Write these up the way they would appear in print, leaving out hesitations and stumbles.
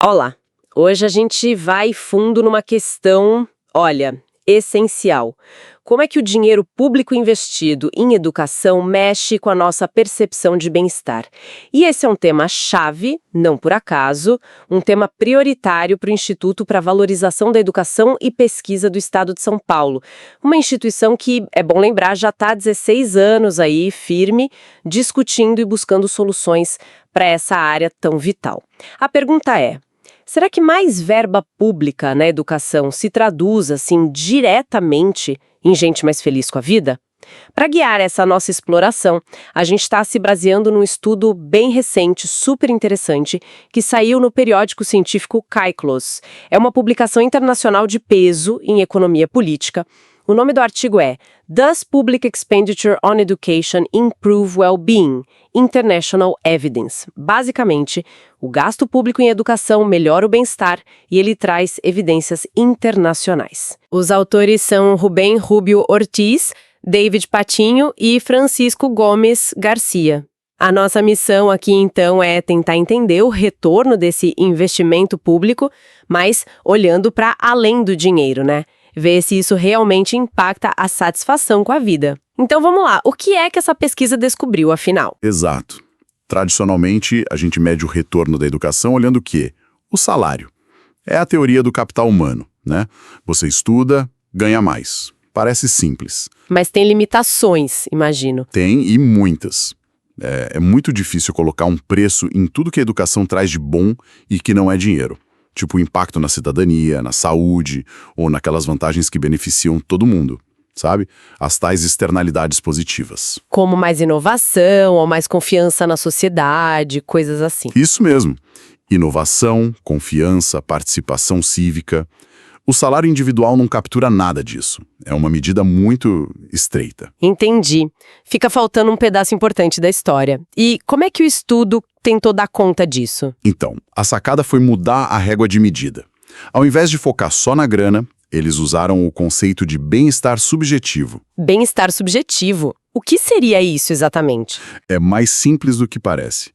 Olá, hoje a gente vai fundo numa questão, olha, essencial. Como é que o dinheiro público investido em educação mexe com a nossa percepção de bem-estar? E esse é um tema-chave, não por acaso, um tema prioritário para o Instituto para a Valorização da Educação e Pesquisa do Estado de São Paulo. Uma instituição que, é bom lembrar, já está há 16 anos aí, firme, discutindo e buscando soluções para essa área tão vital. A pergunta é: será que mais verba pública na educação se traduz, assim, diretamente em gente mais feliz com a vida? Para guiar essa nossa exploração, a gente está se baseando num estudo bem recente, super interessante, que saiu no periódico científico Kyklos. É uma publicação internacional de peso em economia política. O nome do artigo é Does Public Expenditure on Education Improve Well-Being? International Evidence. Basicamente, o gasto público em educação melhora o bem-estar e ele traz evidências internacionais. Os autores são Rubem Rubio Ortiz, David Patinho e Francisco Gomes Garcia. A nossa missão aqui, então, é tentar entender o retorno desse investimento público, mas olhando para além do dinheiro, né? Ver se isso realmente impacta a satisfação com a vida. Então vamos lá, o que é que essa pesquisa descobriu, afinal? Exato. Tradicionalmente, a gente mede o retorno da educação olhando o quê? O salário. É a teoria do capital humano, né? Você estuda, ganha mais. Parece simples. Mas tem limitações, imagino. Tem, e muitas. É muito difícil colocar um preço em tudo que a educação traz de bom e que não é dinheiro. Tipo o impacto na cidadania, na saúde, ou naquelas vantagens que beneficiam todo mundo, sabe? As tais externalidades positivas. Como mais inovação, ou mais confiança na sociedade, coisas assim. Isso mesmo. Inovação, confiança, participação cívica. O salário individual não captura nada disso. É uma medida muito estreita. Entendi. Fica faltando um pedaço importante da história. E como é que o estudo tentou dar conta disso? Então, a sacada foi mudar a régua de medida. Ao invés de focar só na grana, eles usaram o conceito de bem-estar subjetivo. Bem-estar subjetivo. O que seria isso exatamente? É mais simples do que parece.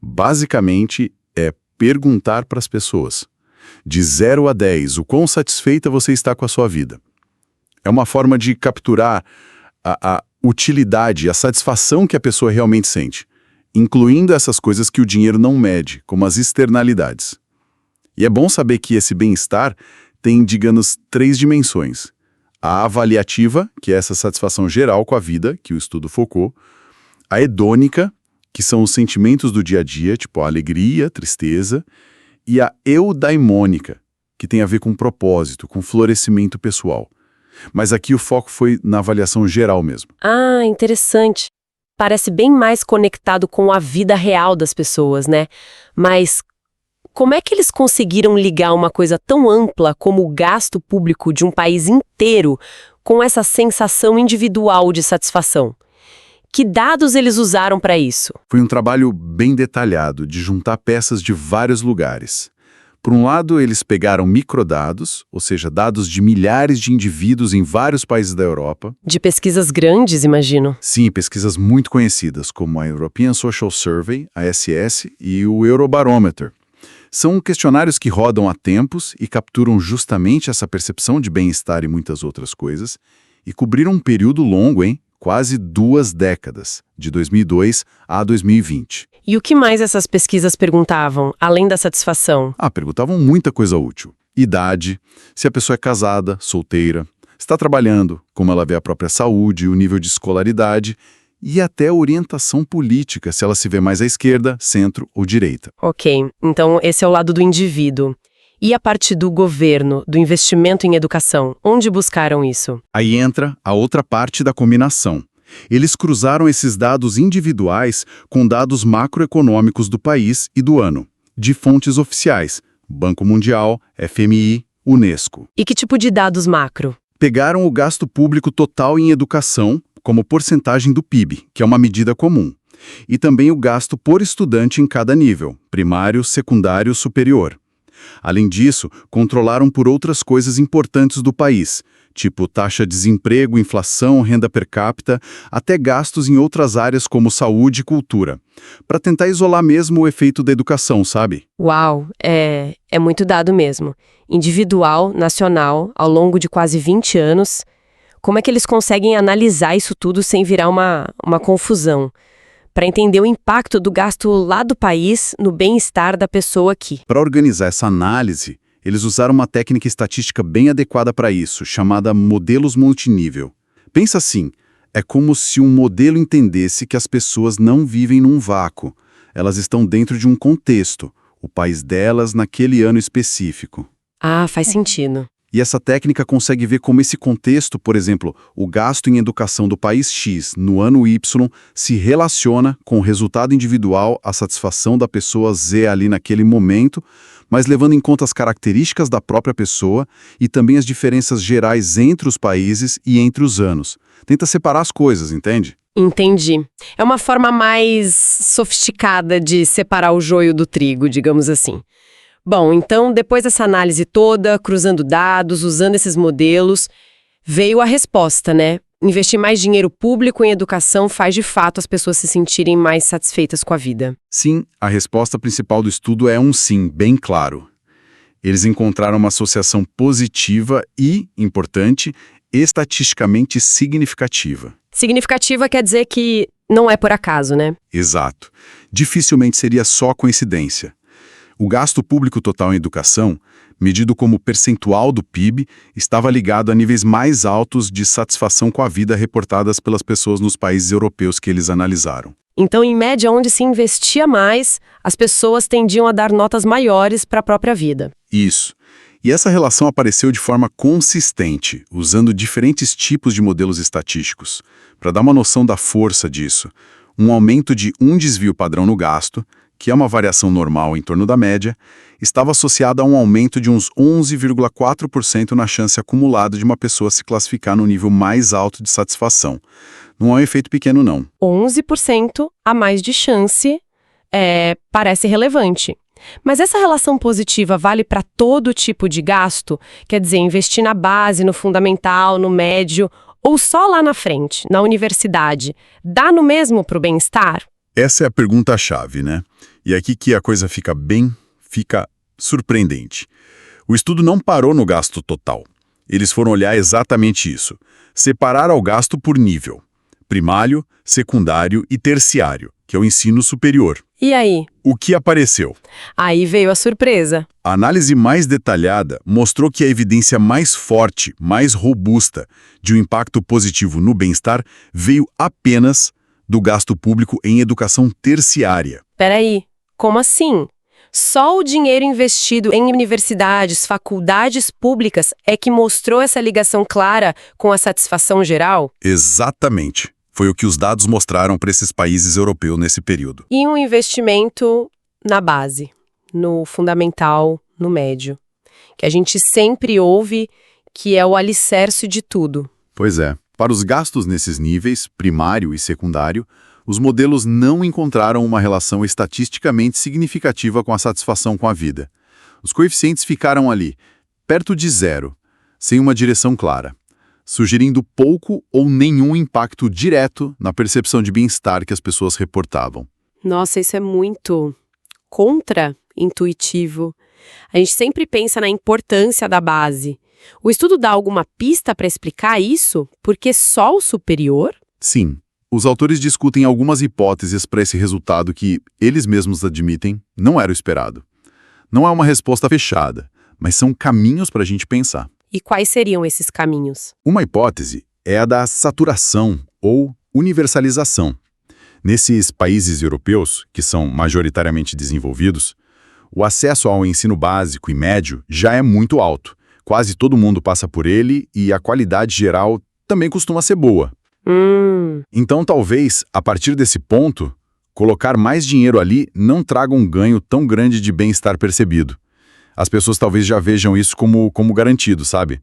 Basicamente, é perguntar para as pessoas. De 0 a 10, o quão satisfeita você está com a sua vida. É uma forma de capturar a utilidade, a satisfação que a pessoa realmente sente, incluindo essas coisas que o dinheiro não mede, como as externalidades. E é bom saber que esse bem-estar tem, digamos, 3 dimensões. A avaliativa, que é essa satisfação geral com a vida, que o estudo focou. A hedônica, que são os sentimentos do dia a dia, tipo a alegria, a tristeza. E a eudaimônica, que tem a ver com propósito, com florescimento pessoal. Mas aqui o foco foi na avaliação geral mesmo. Ah, interessante. Parece bem mais conectado com a vida real das pessoas, né? Mas como é que eles conseguiram ligar uma coisa tão ampla como o gasto público de um país inteiro com essa sensação individual de satisfação? Que dados eles usaram para isso? Foi um trabalho bem detalhado de juntar peças de vários lugares. Por um lado, eles pegaram microdados, ou seja, dados de milhares de indivíduos em vários países da Europa. De pesquisas grandes, imagino. Sim, pesquisas muito conhecidas, como a European Social Survey, a ESS, e o Eurobarometer. São questionários que rodam há tempos e capturam justamente essa percepção de bem-estar e muitas outras coisas, e cobriram um período longo, hein? Quase 2 décadas, de 2002 a 2020. E o que mais essas pesquisas perguntavam, além da satisfação? Perguntavam muita coisa útil. Idade, se a pessoa é casada, solteira, está trabalhando, como ela vê a própria saúde, o nível de escolaridade e até orientação política, se ela se vê mais à esquerda, centro ou direita. Ok, então esse é o lado do indivíduo. E a parte do governo, do investimento em educação, onde buscaram isso? Aí entra a outra parte da combinação. Eles cruzaram esses dados individuais com dados macroeconômicos do país e do ano, de fontes oficiais, Banco Mundial, FMI, Unesco. E que tipo de dados macro? Pegaram o gasto público total em educação como porcentagem do PIB, que é uma medida comum, e também o gasto por estudante em cada nível, primário, secundário, superior. Além disso, controlaram por outras coisas importantes do país, tipo taxa de desemprego, inflação, renda per capita, até gastos em outras áreas como saúde e cultura, para tentar isolar mesmo o efeito da educação, sabe? Uau, é muito dado mesmo. Individual, nacional, ao longo de quase 20 anos. Como é que eles conseguem analisar isso tudo sem virar uma confusão? Para entender o impacto do gasto lá do país no bem-estar da pessoa aqui. Para organizar essa análise, eles usaram uma técnica estatística bem adequada para isso, chamada modelos multinível. Pensa assim, é como se um modelo entendesse que as pessoas não vivem num vácuo. Elas estão dentro de um contexto, o país delas naquele ano específico. Ah, faz sentido. E essa técnica consegue ver como esse contexto, por exemplo, o gasto em educação do país X no ano Y, se relaciona com o resultado individual, a satisfação da pessoa Z ali naquele momento, mas levando em conta as características da própria pessoa e também as diferenças gerais entre os países e entre os anos. Tenta separar as coisas, entende? Entendi. É uma forma mais sofisticada de separar o joio do trigo, digamos assim. Bom, então, depois dessa análise toda, cruzando dados, usando esses modelos, veio a resposta, né? Investir mais dinheiro público em educação faz, de fato, as pessoas se sentirem mais satisfeitas com a vida. Sim, a resposta principal do estudo é um sim, bem claro. Eles encontraram uma associação positiva e, importante, estatisticamente significativa. Significativa quer dizer que não é por acaso, né? Exato. Dificilmente seria só coincidência. O gasto público total em educação, medido como percentual do PIB, estava ligado a níveis mais altos de satisfação com a vida reportadas pelas pessoas nos países europeus que eles analisaram. Então, em média, onde se investia mais, as pessoas tendiam a dar notas maiores para a própria vida. Isso. E essa relação apareceu de forma consistente, usando diferentes tipos de modelos estatísticos. Para dar uma noção da força disso, um aumento de um desvio padrão no gasto, que é uma variação normal em torno da média, estava associada a um aumento de uns 11,4% na chance acumulada de uma pessoa se classificar no nível mais alto de satisfação. Não é um efeito pequeno, não. 11% a mais de chance parece relevante. Mas essa relação positiva vale para todo tipo de gasto? Quer dizer, investir na base, no fundamental, no médio, ou só lá na frente, na universidade, dá no mesmo para o bem-estar? Essa é a pergunta-chave, né? E aqui que a coisa fica surpreendente. O estudo não parou no gasto total. Eles foram olhar exatamente isso. Separar o gasto por nível. Primário, secundário e terciário, que é o ensino superior. E aí? O que apareceu? Aí veio a surpresa. A análise mais detalhada mostrou que a evidência mais forte, mais robusta, de um impacto positivo no bem-estar veio apenas do gasto público em educação terciária. Peraí, como assim? Só o dinheiro investido em universidades, faculdades públicas é que mostrou essa ligação clara com a satisfação geral? Exatamente. Foi o que os dados mostraram para esses países europeus nesse período. E um investimento na base, no fundamental, no médio, que a gente sempre ouve que é o alicerce de tudo. Pois é. Para os gastos nesses níveis, primário e secundário, os modelos não encontraram uma relação estatisticamente significativa com a satisfação com a vida. Os coeficientes ficaram ali, perto de zero, sem uma direção clara, sugerindo pouco ou nenhum impacto direto na percepção de bem-estar que as pessoas reportavam. Nossa, isso é muito contra-intuitivo. A gente sempre pensa na importância da base. O estudo dá alguma pista para explicar isso? Porque só o superior? Sim. Os autores discutem algumas hipóteses para esse resultado que, eles mesmos admitem, não era o esperado. Não é uma resposta fechada, mas são caminhos para a gente pensar. E quais seriam esses caminhos? Uma hipótese é a da saturação ou universalização. Nesses países europeus, que são majoritariamente desenvolvidos, o acesso ao ensino básico e médio já é muito alto. Quase todo mundo passa por ele e a qualidade geral também costuma ser boa. Então, talvez, a partir desse ponto, colocar mais dinheiro ali não traga um ganho tão grande de bem-estar percebido. As pessoas talvez já vejam isso como garantido, sabe?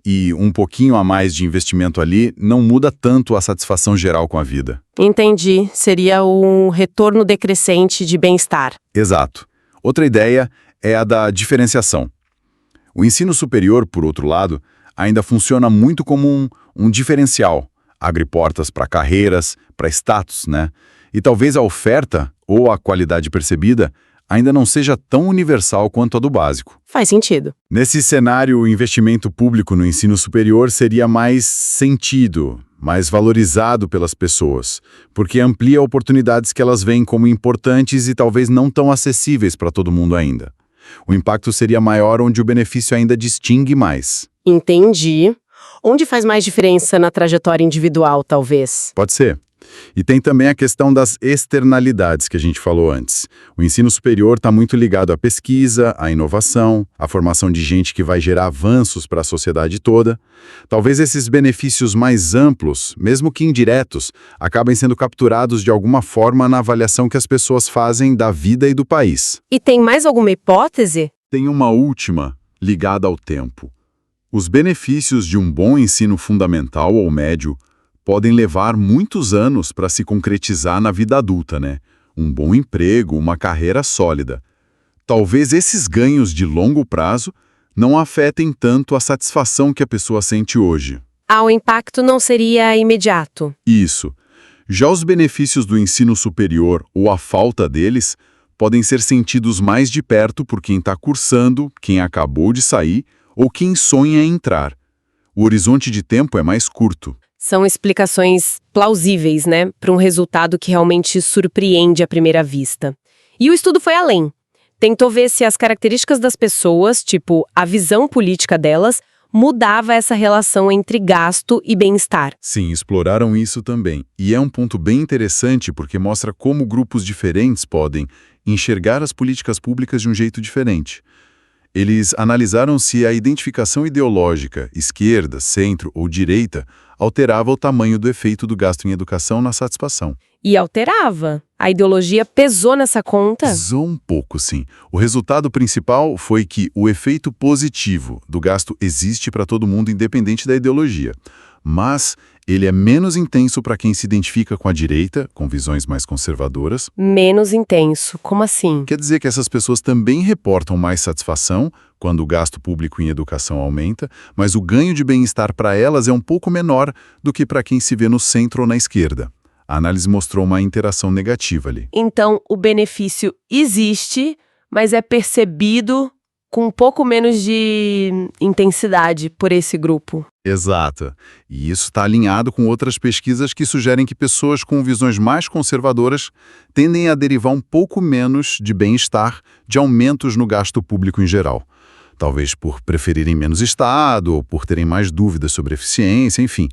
E um pouquinho a mais de investimento ali não muda tanto a satisfação geral com a vida. Entendi. Seria um retorno decrescente de bem-estar. Exato. Outra ideia é a da diferenciação. O ensino superior, por outro lado, ainda funciona muito como um diferencial. Abre portas para carreiras, para status, né? E talvez a oferta, ou a qualidade percebida, ainda não seja tão universal quanto a do básico. Faz sentido. Nesse cenário, o investimento público no ensino superior seria mais sentido, mais valorizado pelas pessoas, porque amplia oportunidades que elas veem como importantes e talvez não tão acessíveis para todo mundo ainda. O impacto seria maior onde o benefício ainda distingue mais. Entendi. Onde faz mais diferença na trajetória individual, talvez? Pode ser. E tem também a questão das externalidades que a gente falou antes. O ensino superior está muito ligado à pesquisa, à inovação, à formação de gente que vai gerar avanços para a sociedade toda. Talvez esses benefícios mais amplos, mesmo que indiretos, acabem sendo capturados de alguma forma na avaliação que as pessoas fazem da vida e do país. E tem mais alguma hipótese? Tem uma última, ligada ao tempo. Os benefícios de um bom ensino fundamental ou médio podem levar muitos anos para se concretizar na vida adulta, né? Um bom emprego, uma carreira sólida. Talvez esses ganhos de longo prazo não afetem tanto a satisfação que a pessoa sente hoje. O impacto não seria imediato. Isso. Já os benefícios do ensino superior ou a falta deles podem ser sentidos mais de perto por quem está cursando, quem acabou de sair ou quem sonha em entrar. O horizonte de tempo é mais curto. São explicações plausíveis, né, para um resultado que realmente surpreende à primeira vista. E o estudo foi além. Tentou ver se as características das pessoas, tipo a visão política delas, mudava essa relação entre gasto e bem-estar. Sim, exploraram isso também. E é um ponto bem interessante porque mostra como grupos diferentes podem enxergar as políticas públicas de um jeito diferente. Eles analisaram se a identificação ideológica, esquerda, centro ou direita, alterava o tamanho do efeito do gasto em educação na satisfação. E alterava. A ideologia pesou nessa conta? Pesou um pouco, sim. O resultado principal foi que o efeito positivo do gasto existe para todo mundo, independente da ideologia. Mas ele é menos intenso para quem se identifica com a direita, com visões mais conservadoras. Menos intenso. Como assim? Quer dizer que essas pessoas também reportam mais satisfação quando o gasto público em educação aumenta, mas o ganho de bem-estar para elas é um pouco menor do que para quem se vê no centro ou na esquerda. A análise mostrou uma interação negativa ali. Então, o benefício existe, mas é percebido com um pouco menos de intensidade por esse grupo. Exato. E isso está alinhado com outras pesquisas que sugerem que pessoas com visões mais conservadoras tendem a derivar um pouco menos de bem-estar de aumentos no gasto público em geral. Talvez por preferirem menos Estado ou por terem mais dúvidas sobre eficiência, enfim.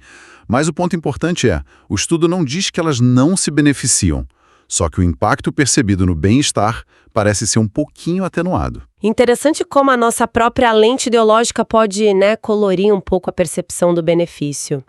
Mas o ponto importante é, o estudo não diz que elas não se beneficiam, só que o impacto percebido no bem-estar parece ser um pouquinho atenuado. Interessante como a nossa própria lente ideológica pode, colorir um pouco a percepção do benefício.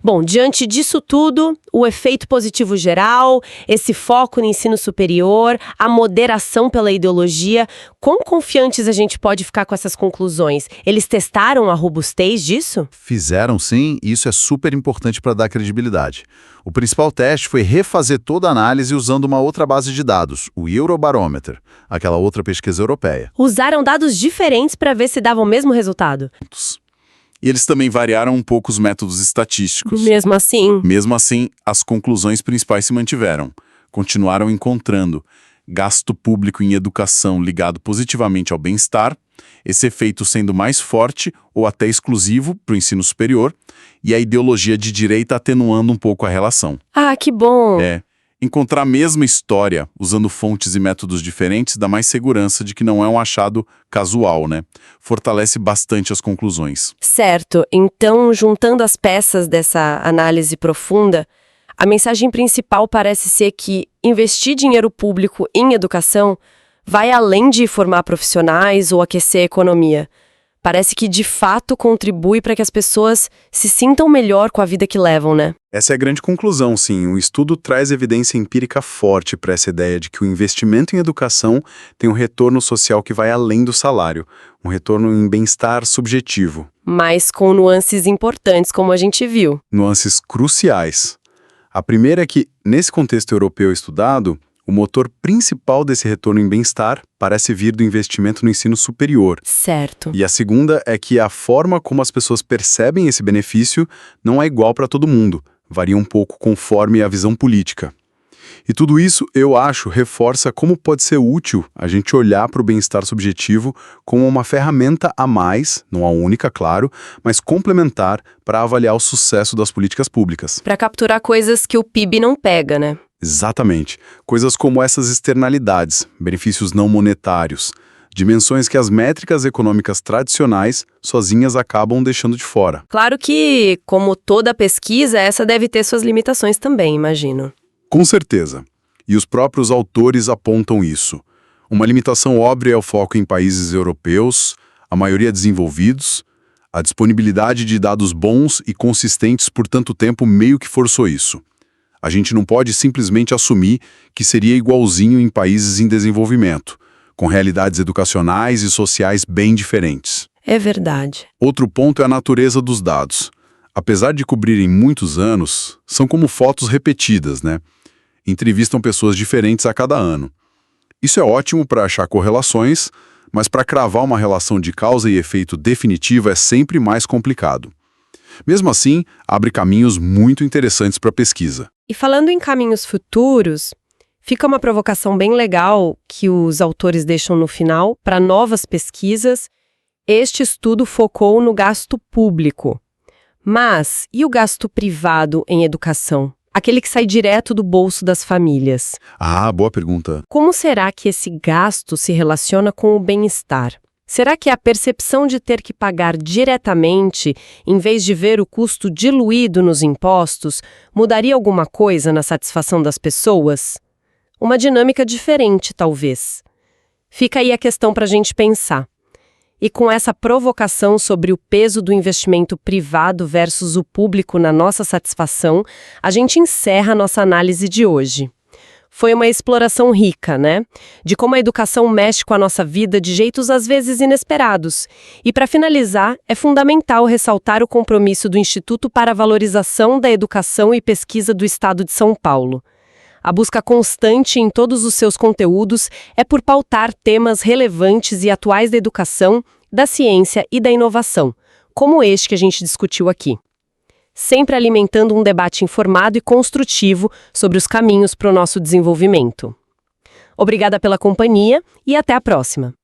Bom, diante disso tudo, o efeito positivo geral, esse foco no ensino superior, a moderação pela ideologia, quão confiantes a gente pode ficar com essas conclusões? Eles testaram a robustez disso? Fizeram sim, e isso é super importante para dar credibilidade. O principal teste foi refazer toda a análise usando uma outra base de dados, o Eurobarometer, aquela outra pesquisa europeia. Usaram dados diferentes para ver se davam o mesmo resultado. E eles também variaram um pouco os métodos estatísticos. Mesmo assim. Mesmo assim, as conclusões principais se mantiveram. Continuaram encontrando gasto público em educação ligado positivamente ao bem-estar, esse efeito sendo mais forte ou até exclusivo para o ensino superior, e a ideologia de direita atenuando um pouco a relação. Ah, que bom! Encontrar a mesma história, usando fontes e métodos diferentes, dá mais segurança de que não é um achado casual, né? Fortalece bastante as conclusões. Certo. Então, juntando as peças dessa análise profunda, a mensagem principal parece ser que investir dinheiro público em educação vai além de formar profissionais ou aquecer a economia. Parece que, de fato, contribui para que as pessoas se sintam melhor com a vida que levam, né? Essa é a grande conclusão, sim. O estudo traz evidência empírica forte para essa ideia de que o investimento em educação tem um retorno social que vai além do salário, um retorno em bem-estar subjetivo. Mas com nuances importantes, como a gente viu. Nuances cruciais. A primeira é que, nesse contexto europeu estudado, O motor principal desse retorno em bem-estar parece vir do investimento no ensino superior. Certo. E a segunda é que a forma como as pessoas percebem esse benefício não é igual para todo mundo, varia um pouco conforme a visão política. E tudo isso, eu acho, reforça como pode ser útil a gente olhar para o bem-estar subjetivo como uma ferramenta a mais, não a única, claro, mas complementar para avaliar o sucesso das políticas públicas. Para capturar coisas que o PIB não pega, né? Exatamente. Coisas como essas externalidades, benefícios não monetários, dimensões que as métricas econômicas tradicionais sozinhas acabam deixando de fora. Claro que, como toda pesquisa, essa deve ter suas limitações também, imagino. Com certeza. E os próprios autores apontam isso. Uma limitação óbvia é o foco em países europeus, a maioria desenvolvidos. A disponibilidade de dados bons e consistentes por tanto tempo meio que forçou isso. A gente não pode simplesmente assumir que seria igualzinho em países em desenvolvimento, com realidades educacionais e sociais bem diferentes. É verdade. Outro ponto é a natureza dos dados. Apesar de cobrirem muitos anos, são como fotos repetidas, né? Entrevistam pessoas diferentes a cada ano. Isso é ótimo para achar correlações, mas para cravar uma relação de causa e efeito definitiva é sempre mais complicado. Mesmo assim, abre caminhos muito interessantes para a pesquisa. E falando em caminhos futuros, fica uma provocação bem legal que os autores deixam no final para novas pesquisas. Este estudo focou no gasto público. Mas e o gasto privado em educação? Aquele que sai direto do bolso das famílias. Ah, boa pergunta. Como será que esse gasto se relaciona com o bem-estar? Será que a percepção de ter que pagar diretamente, em vez de ver o custo diluído nos impostos, mudaria alguma coisa na satisfação das pessoas? Uma dinâmica diferente, talvez. Fica aí a questão para a gente pensar. E com essa provocação sobre o peso do investimento privado versus o público na nossa satisfação, a gente encerra a nossa análise de hoje. Foi uma exploração rica, né? De como a educação mexe com a nossa vida de jeitos às vezes inesperados. E para finalizar, é fundamental ressaltar o compromisso do Instituto para a Valorização da Educação e Pesquisa do Estado de São Paulo. A busca constante em todos os seus conteúdos é por pautar temas relevantes e atuais da educação, da ciência e da inovação, como este que a gente discutiu aqui. Sempre alimentando um debate informado e construtivo sobre os caminhos para o nosso desenvolvimento. Obrigada pela companhia e até a próxima!